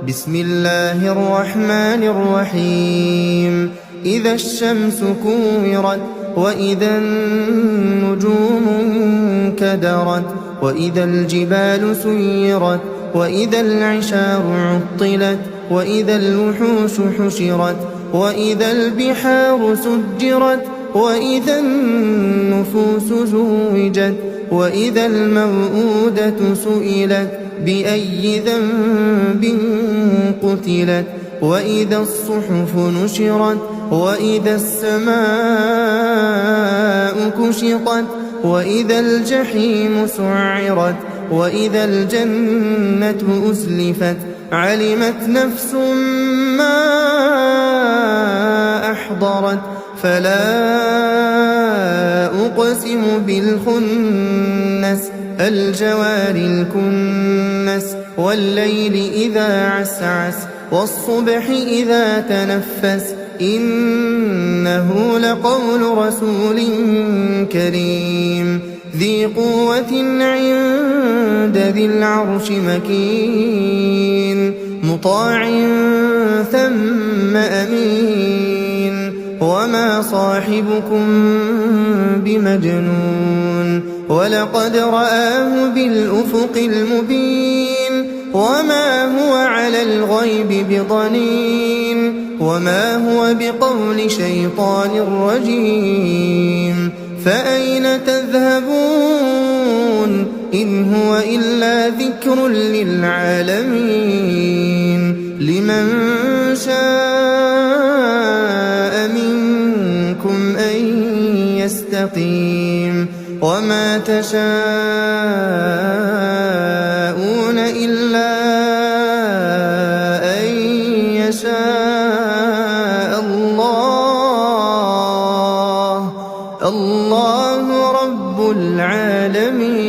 بسم الله الرحمن الرحيم إذا الشمس كورت وإذا النجوم انكدرت وإذا الجبال سيرت وإذا العشار عطلت وإذا الوحوش حشرت وإذا البحار سجرت وإذا النفوس زوجت وإذا الموءودة سئلت بأي ذنب قتلت وإذا الصحف نشرت وإذا السماء كشطت وإذا الجحيم سعرت وإذا الجنة أزلفت علمت نفس ما أحضرت فلا أقسم بالخنس الجوار الكنس والليل إذا عسعس والصبح إذا تنفس إنه لقول رسول كريم ذي قوة عند ذي العرش مكين مطاع ثم أمين وما صاحبكم بمجنون ولقد رآه بالأفق المبين وما هو على الغيب بضنين وما هو بقول شيطان رجيم فأين تذهبون إن هو إلا ذكر للعالمين لمن شاء منكم أن يستقيم وما تشاءون إلا أن يشاء الله رب العالمين.